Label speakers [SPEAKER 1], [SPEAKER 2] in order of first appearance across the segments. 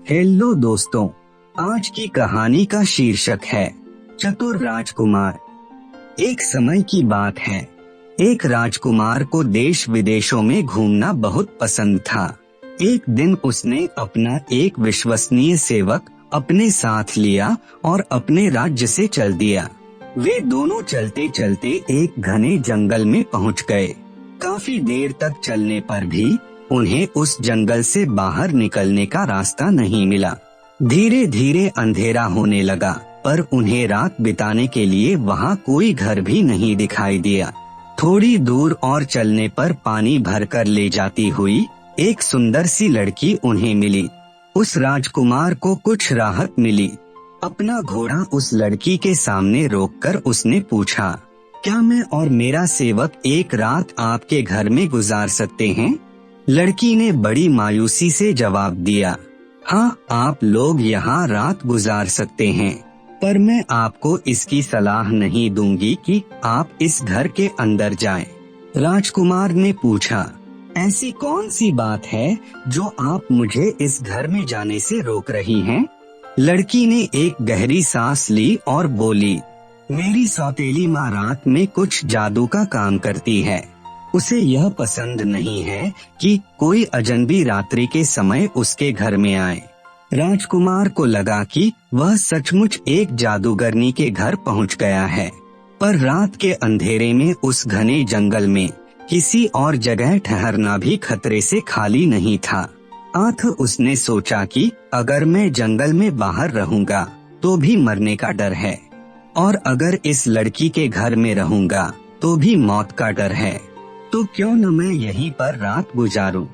[SPEAKER 1] Hello दोस्तों, आज की कहानी का शीर्षक है चतुर राजकुमार। एक समय की बात है, एक राजकुमार को देश विदेशों में घूमना बहुत पसंद था। एक दिन उसने अपना एक विश्वसनीय सेवक अपने साथ लिया और अपने राज्य से चल दिया। वे दोनों चलते चलते एक घने जंगल में पहुंच गए। काफी देर तक चलने पर भी उन्हें उस जंगल से बाहर निकलने का रास्ता नहीं मिला। धीरे धीरे अंधेरा होने लगा, पर उन्हें रात बिताने के लिए वहाँ कोई घर भी नहीं दिखाई दिया। थोड़ी दूर और चलने पर पानी भरकर ले जाती हुई एक सुंदर सी लड़की उन्हें मिली। उस राजकुमार को कुछ राहत मिली। अपना घोड़ा उस लड़की के सामने रोककर उसने पूछा, क्या मैं और मेरा सेवक एक रात आपके घर में गुजार सकते हैं? लड़की ने बड़ी मायूसी से जवाब दिया, हाँ, आप लोग यहाँ रात गुजार सकते हैं, पर मैं आपको इसकी सलाह नहीं दूंगी कि आप इस घर के अंदर जाएं। राजकुमार ने पूछा, ऐसी कौन सी बात है जो आप मुझे इस घर में जाने से रोक रही हैं? लड़की ने एक गहरी सांस ली और बोली, मेरी सौतेली माँ रात में कुछ जादू का काम करती है। उसे यह पसंद नहीं है कि कोई अजनबी रात्रि के समय उसके घर में आए। राजकुमार को लगा कि वह सचमुच एक जादूगरनी के घर पहुंच गया है, पर रात के अंधेरे में उस घने जंगल में किसी और जगह ठहरना भी खतरे से खाली नहीं था। आठ उसने सोचा कि अगर मैं जंगल में बाहर रहूंगा तो भी मरने का डर है, और अगर इस लड़की के घर में रहूंगा तो भी मौत का डर है, तो क्यों न मैं यहीं पर रात गुजारूं।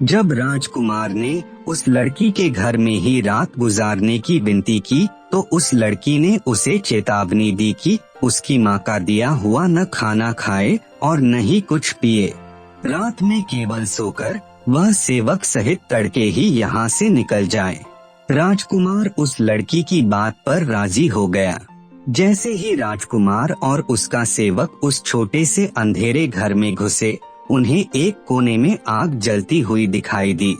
[SPEAKER 1] जब राजकुमार ने उस लड़की के घर में ही रात गुजारने की विनती की, तो उस लड़की ने उसे चेतावनी दी कि उसकी माँ का दिया हुआ न खाना खाए और न ही कुछ पिए। रात में केवल सोकर वह सेवक सहित तड़के ही यहाँ से निकल जाए। राजकुमार उस लड़की की बात पर राजी हो गया। जैसे ही राजकुमार और उसका सेवक उस छोटे से अंधेरे घर में घुसे, उन्हें एक कोने में आग जलती हुई दिखाई दी।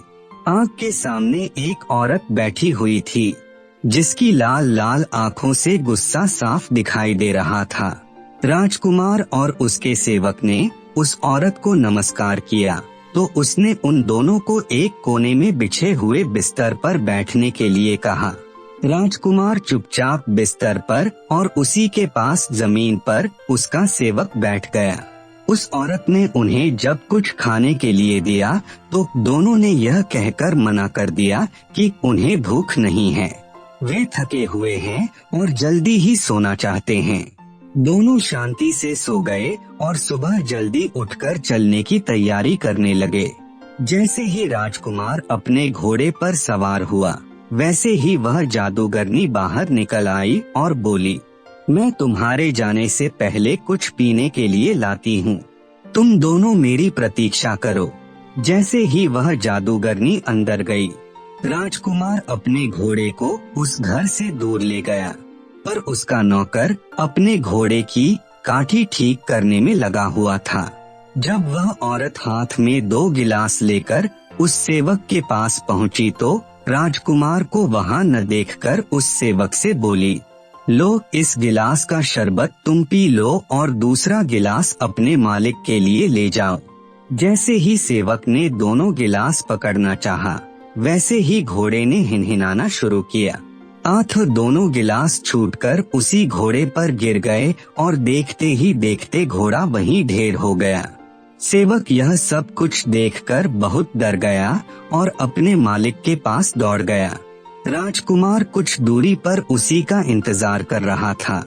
[SPEAKER 1] आग के सामने एक औरत बैठी हुई थी, जिसकी लाल लाल आँखों से गुस्सा साफ दिखाई दे रहा था। राजकुमार और उसके सेवक ने उस औरत को नमस्कार किया, तो उसने उन दोनों को एक कोने में बिछे हुए बिस्तर पर बैठने के लिए कहा। राजकुमार चुपचाप बिस्तर पर और उसी के पास जमीन पर उसका सेवक बैठ गया। उस औरत ने उन्हें जब कुछ खाने के लिए दिया तो दोनों ने यह कहकर मना कर दिया कि उन्हें भूख नहीं है, वे थके हुए हैं और जल्दी ही सोना चाहते हैं। दोनों शांति से सो गए और सुबह जल्दी उठकर चलने की तैयारी करने लगे। जैसे ही राजकुमार अपने घोड़े पर सवार हुआ, वैसे ही वह जादूगरनी बाहर निकल आई और बोली, मैं तुम्हारे जाने से पहले कुछ पीने के लिए लाती हूँ, तुम दोनों मेरी प्रतीक्षा करो। जैसे ही वह जादूगरनी अंदर गई, राजकुमार अपने घोड़े को उस घर से दूर ले गया, पर उसका नौकर अपने घोड़े की काठी ठीक करने में लगा हुआ था। जब वह औरत हाथ में 2 गिलास लेकर उस सेवक के पास पहुंची तो राजकुमार को वहां न देखकर उस सेवक से बोली, लो, इस गिलास का शरबत तुम पी लो और दूसरा गिलास अपने मालिक के लिए ले जाओ। जैसे ही सेवक ने दोनों गिलास पकड़ना चाहा, वैसे ही घोड़े ने हिनहिनाना शुरू किया। आठ दोनों गिलास छूटकर उसी घोड़े पर गिर गए और देखते ही देखते घोड़ा वहीं ढेर हो गया। सेवक यह सब कुछ देखकर बहुत डर गया और अपने मालिक के पास दौड़ गया। राजकुमार कुछ दूरी पर उसी का इंतजार कर रहा था।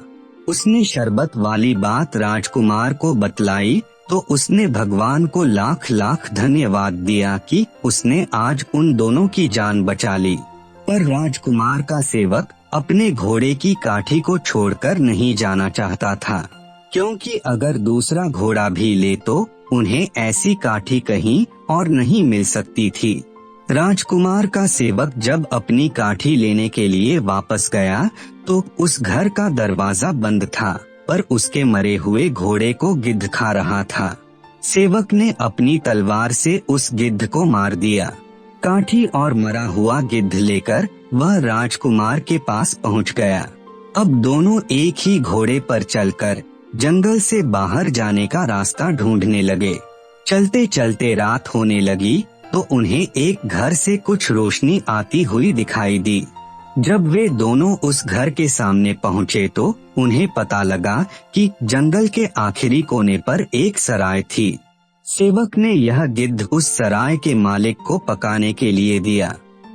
[SPEAKER 1] उसने शरबत वाली बात राजकुमार को बतलाई तो उसने भगवान को लाख लाख धन्यवाद दिया कि उसने आज उन दोनों की जान बचा ली। पर राजकुमार का सेवक अपने घोड़े की काठी को छोड़कर नहीं जाना चाहता था, क्योंकि अगर दूसरा घोड़ा भी ले तो उन्हें ऐसी काठी कहीं और नहीं मिल सकती थी। राजकुमार का सेवक जब अपनी काठी लेने के लिए वापस गया तो उस घर का दरवाजा बंद था, पर उसके मरे हुए घोड़े को गिद्ध खा रहा था। सेवक ने अपनी तलवार से उस गिद्ध को मार दिया। काठी और मरा हुआ गिद्ध लेकर वह राजकुमार के पास पहुंच गया। अब दोनों एक ही घोड़े पर चलकर जंगल से बाहर जाने का रास्ता ढूंढने लगे। चलते चलते रात होने लगी तो उन्हें एक घर से कुछ रोशनी आती हुई दिखाई दी। जब वे दोनों उस घर के सामने पहुँचे तो उन्हें पता लगा कि जंगल के आखिरी कोने पर एक सराय थी। सेवक ने यह गिद्ध उस सराय के मालिक को पकाने के लिए दिया।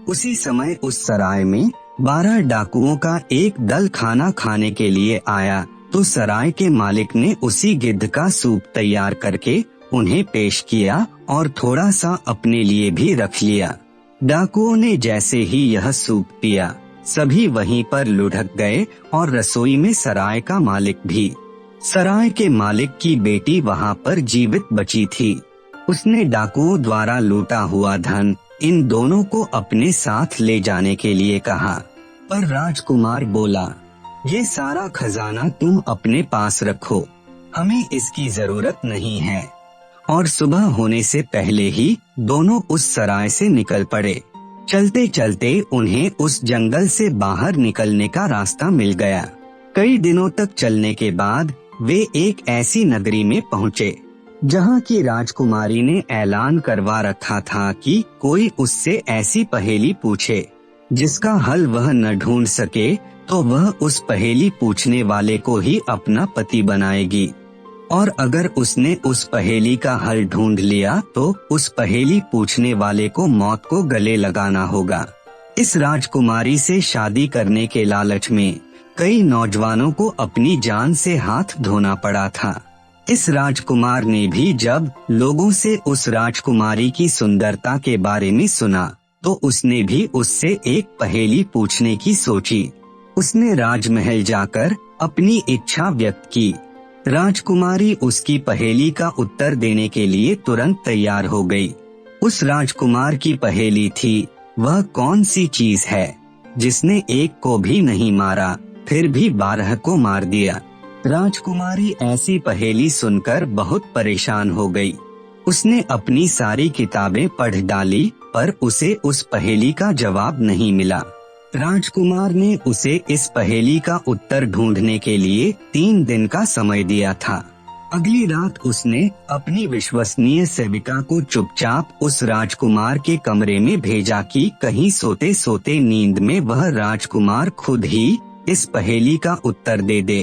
[SPEAKER 1] उसी समय उस सराय में 12 डाकुओं का एक दल खाना खाने के लिए आया तो सराय के मालिक ने उसी गिद्ध का सूप तैयार करके उन्हें पेश किया और थोड़ा सा अपने लिए भी रख लिया। डाकुओं ने जैसे ही यह सूप पिया सभी वहीं पर लुढ़क गए और रसोई में सराय का मालिक भी। सराय के मालिक की बेटी वहां पर जीवित बची थी। उसने डाकुओं द्वारा लूटा हुआ धन इन दोनों को अपने साथ ले जाने के लिए कहा, पर राजकुमार बोला, ये सारा खजाना तुम अपने पास रखो, हमें इसकी जरूरत नहीं है। और सुबह होने से पहले ही दोनों उस सराय से निकल पड़े। चलते चलते उन्हें उस जंगल से बाहर निकलने का रास्ता मिल गया। कई दिनों तक चलने के बाद वे एक ऐसी नगरी में पहुँचे जहाँ की राजकुमारी ने ऐलान करवा रखा था कि कोई उससे ऐसी पहेली पूछे जिसका हल वह न ढूंढ सके तो वह उस पहेली पूछने वाले को ही अपना पति बनाएगी, और अगर उसने उस पहेली का हल ढूंढ लिया तो उस पहेली पूछने वाले को मौत को गले लगाना होगा। इस राजकुमारी से शादी करने के लालच में कई नौजवानों को अपनी जान से हाथ धोना पड़ा था। इस राजकुमार ने भी जब लोगों से उस राजकुमारी की सुंदरता के बारे में सुना तो उसने भी उससे एक पहेली पूछने की सोची। उसने राजमहल जाकर अपनी इच्छा व्यक्त की। राजकुमारी उसकी पहेली का उत्तर देने के लिए तुरंत तैयार हो गई। उस राजकुमार की पहेली थी, वह कौन सी चीज है जिसने एक को भी नहीं मारा फिर भी 12 को मार दिया। राजकुमारी ऐसी पहेली सुनकर बहुत परेशान हो गई। उसने अपनी सारी किताबें पढ़ डाली पर उसे उस पहेली का जवाब नहीं मिला। राजकुमार ने उसे इस पहेली का उत्तर ढूंढने के लिए 3 दिन का समय दिया था। अगली रात उसने अपनी विश्वसनीय सेविका को चुपचाप उस राजकुमार के कमरे में भेजा कि कहीं सोते सोते नींद में वह राजकुमार खुद ही इस पहेली का उत्तर दे दे।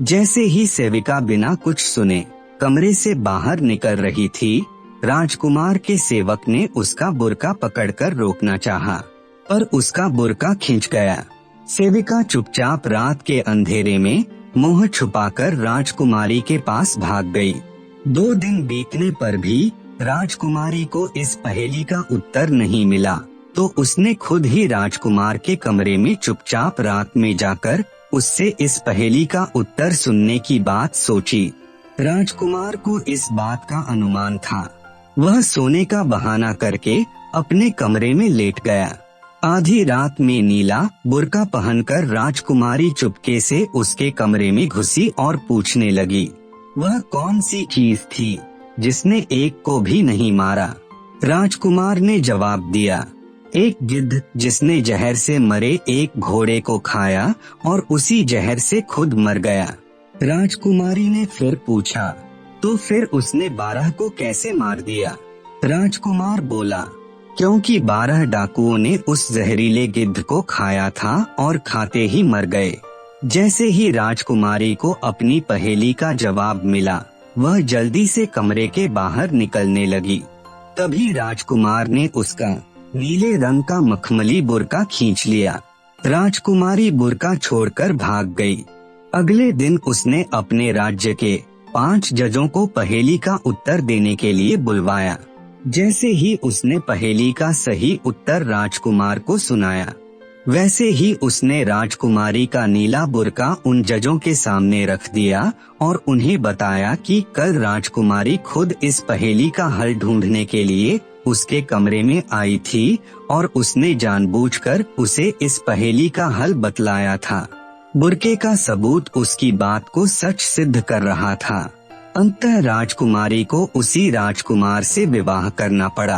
[SPEAKER 1] जैसे ही सेविका बिना कुछ सुने कमरे से बाहर निकल रही थी, राजकुमार के सेवक ने उसका बुर्का पकड़कर रोकना चाहा, पर उसका बुर्का खिंच गया। सेविका चुपचाप रात के अंधेरे में मुंह छुपाकर राजकुमारी के पास भाग गई। 2 दिन बीतने पर भी राजकुमारी को इस पहेली का उत्तर नहीं मिला, तो उसने खुद ही राजकुमार के कमरे में चुपचाप रात में जाकर उससे इस पहेली का उत्तर सुनने की बात सोची। राजकुमार को इस बात का अनुमान था। वह सोने का बहाना करके अपने कमरे में लेट गया। आधी रात में नीला बुर्का पहनकर राजकुमारी चुपके से उसके कमरे में घुसी और पूछने लगी, वह कौन सी चीज थी जिसने एक को भी नहीं मारा। राजकुमार ने जवाब दिया, एक गिद्ध जिसने जहर से मरे एक घोड़े को खाया और उसी जहर से खुद मर गया। राजकुमारी ने फिर पूछा, तो फिर उसने 12 को कैसे मार दिया। राजकुमार बोला, क्योंकि 12 डाकुओं ने उस जहरीले गिद्ध को खाया था और खाते ही मर गए। जैसे ही राजकुमारी को अपनी पहेली का जवाब मिला, वह जल्दी से कमरे के बाहर निकलने लगी। तभी राजकुमार ने उसका नीले रंग का मखमली बुर्का खींच लिया। राजकुमारी बुर्का छोड़कर भाग गई। अगले दिन उसने अपने राज्य के 5 जजों को पहेली का उत्तर देने के लिए बुलवाया। जैसे ही उसने पहेली का सही उत्तर राजकुमार को सुनाया, वैसे ही उसने राजकुमारी का नीला बुर्का उन जजों के सामने रख दिया और उन्हें बताया कि कल राजकुमारी खुद इस पहेली का हल ढूंढने के लिए उसके कमरे में आई थी और उसने जानबूझकर उसे इस पहेली का हल बतलाया था। बुर्के का सबूत उसकी बात को सच सिद्ध कर रहा था। अंततः राजकुमारी को उसी राजकुमार से विवाह करना पड़ा।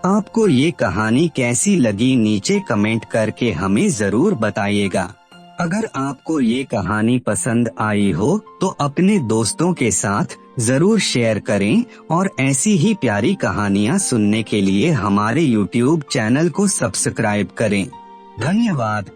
[SPEAKER 1] आपको ये कहानी कैसी लगी नीचे कमेंट करके हमें जरूर बताइएगा। अगर आपको ये कहानी पसंद आई हो तो अपने दोस्तों के साथ जरूर शेयर करें और ऐसी ही प्यारी कहानियाँ सुनने के लिए हमारे YouTube चैनल को सब्सक्राइब करें। धन्यवाद।